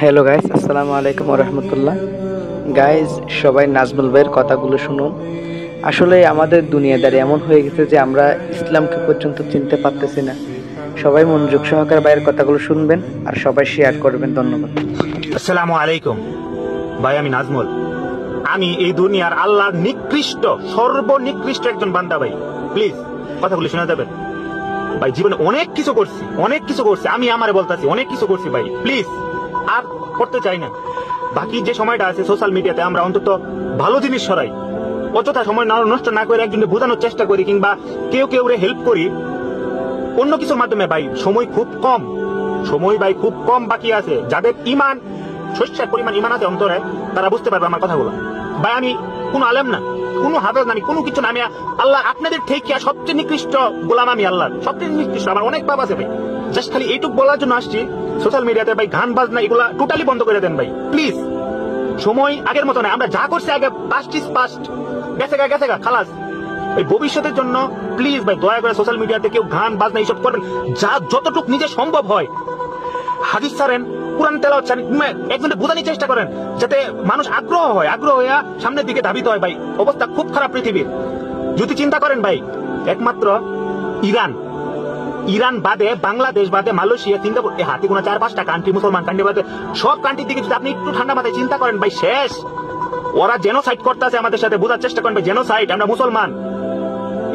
Hello guys, আসসালামু আলাইকুম ওয়া রাহমাতুল্লাহ। গাইস, সবাই নাজমুল ভাইয়ের কথাগুলো শুনুন। আসলে আমাদের দুনিয়াদারি এমন হয়ে গেছে যে আমরা ইসলামকে পর্যন্ত চিনতে পারতেছি না। সবাই মনোযোগ সহকারে ভাইয়ের কথাগুলো শুনবেন আর সবাই শেয়ার করবেন। ধন্যবাদ। আসসালামু আলাইকুম ভাই, আমি নাজমুল। আমি এই দুনিয়ার আল্লাহর নিকৃষ্ট, সর্বনিকৃষ্ট একজন বান্দা ভাই। প্লিজ কথাগুলো শোনা যাবেন ভাই। জীবনে অনেক কিছু করছি আমি আমারে বলতেছি, অনেক কিছু করছি ভাই। প্লিজ আর করতে চাই না। বাকি যে সময়টা আছে সোশ্যাল মিডিয়াতে আমরা অন্তত ভালো জিনিস সরাই, অযথা সময় নষ্ট না করে একজনকে বোঝানোর চেষ্টা করি কিংবা কেউ হেল্প করি অন্য কিছুর মাধ্যমে। ভাই সময় খুব কম বাকি আছে। যাদের ইমান, শস্যের পরিমাণ ইমান আছে অন্তরে, তারা বুঝতে পারবে আমার কথাগুলো। ভাই আমি কোনো আলেম না, কোনো হাফেজ না, আমি কোনো কিছু না। আমি আল্লাহ আপনাদের থেকে সবচেয়ে নিকৃষ্ট গোলাম। আমি আল্লাহ সবচেয়ে নিকৃষ্ট। আমার অনেক পাপ আছে ভাই। জাস্ট খালি এইটুকু বলার জন্য আসছি সোশ্যাল মিডিয়াতে ভাই গান বাজনা এগুলা টোটালি বন্ধ করে দেন ভাই প্লিজ। সময় আগের মতো না। আমরা যা করছি আগে পাস্ট ইজ পাস্ট, গেছে গা খালাস। এই ভবিষ্যতের জন্য প্লিজ ভাই দয়া করে সোশ্যাল মিডিয়াতে কেউ গান বাজনা এইসব করবেন। যা যতটুকু নিজে সম্ভব হয় হাদিস ছাড়েন, কোরআন তেলাওয়াত ছাড়েন, একজনকে বোঝানোর চেষ্টা করেন যাতে মানুষ আগ্রহ হয়ে সামনের দিকে ধাবিত হয়। ভাই অবস্থা খুব খারাপ পৃথিবীর। যদি চিন্তা করেন ভাই, একমাত্র ইরান বাদে, বাংলাদেশ বাদে, মালয়েশিয়া, সিঙ্গাপুর, হাতে গোনা 4-5টা কান্ট্রি, মুসলমান কান্ট্রি বাদে সব কান্ট্রির দিকে যদি আপনি একটু ঠান্ডা মাথায় চিন্তা করেন ভাই, শেষ। ওরা জেনোসাইড করতেছে আমাদের সাথে। বোঝার চেষ্টা করেন ভাই, জেনোসাইড। আমরা মুসলমান।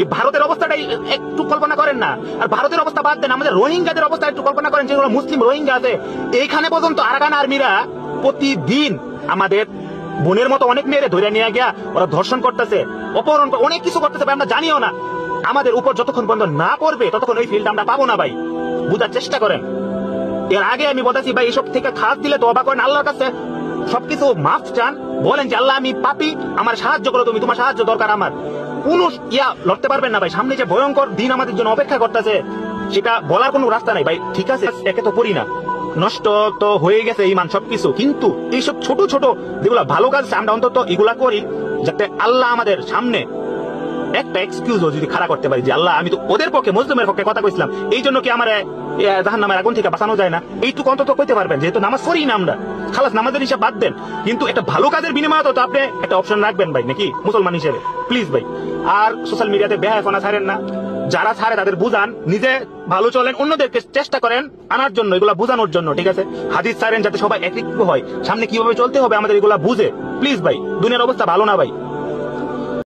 এই ভারতের অবস্থাটাই একটু কল্পনা করেন না। আর ভারতের অবস্থা বাদ দেন, আমাদের রোহিঙ্গাদের অবস্থা একটু কল্পনা করেন। যেগুলো মুসলিম রোহিঙ্গা আছে, এইখানে পর্যন্ত আরাকান আর্মিরা প্রতিদিন আমাদের বোনের মতো অনেক মেয়েরে ধরে নিয়ে গিয়া ওরা ধর্ষণ করতেছে, অপহরণ, অনেক কিছু করতেছে ভাই। আমরা জানিও না। আমাদের উপর যতক্ষণ পর্যন্ত না পড়বে ততক্ষণ ওই ফিল্ড আমরা পাবো না ভাই। বুঝার চেষ্টা করেন। এর আগে আমি বলেছি ভাই, এসব থেকে খাস দিলে তো অবাক করেন, আল্লাহর কাছে সবকিছু মাফ চান, বলেন যে আল্লাহ আমি পাপী, আমার সাহায্য করো তুমি, তোমার সাহায্য দরকার আমার। কোন লড়তে পারবেন না ভাই। সামনে যে ভয়ঙ্কর দিন আমাদের জন্য অপেক্ষা করতেছে, সেটা বলার কোনো রাস্তা নাই ভাই। ঠিক আছে, একে তো করি না, নষ্ট তো হয়ে গেছে ইমান সবকিছু, কিন্তু এইসব ছোট ছোট যেগুলো ভালো কাজ আমরা অন্তত এগুলা করি, যাতে আল্লাহ আমাদের সামনে একটা এক্সকিউজ যদি খাড়া করতে পারি যে আল্লাহ আমি তো ওদের পক্ষে, মুসলিমের পক্ষে কথা কইছিলাম, এই জন্য কি আমার জাহান্নামের আগুন থেকে বাঁচানো যায় না? এইটুকু অন্তত কইতে পারবেন। যেহেতু নামাজ পড়ি না আমরা, খালাস নামাজের হিসাব বাদ দেন, কিন্তু একটা ভালো কাজের বিনিময়ে তো আপনি একটা অপশন রাখবেন ভাই, নাকি মুসলমান হিসেবে? প্লিজ ভাই। আর সোশ্যাল মিডিয়াতে বেহায়াপনা ছাড়েন না। যারা ছাড়ে তাদের বুঝান, নিজে ভালো চলেন, অন্যদেরকে চেষ্টা করেন আনার জন্য, এগুলা বুঝানোর জন্য। ঠিক আছে, হাদিস ছাড়েন যাতে সবাই একই হয়, সামনে কিভাবে চলতে হবে আমাদের এগুলা বুঝে। প্লিজ ভাই, দুনিয়ার অবস্থা ভালো না ভাই।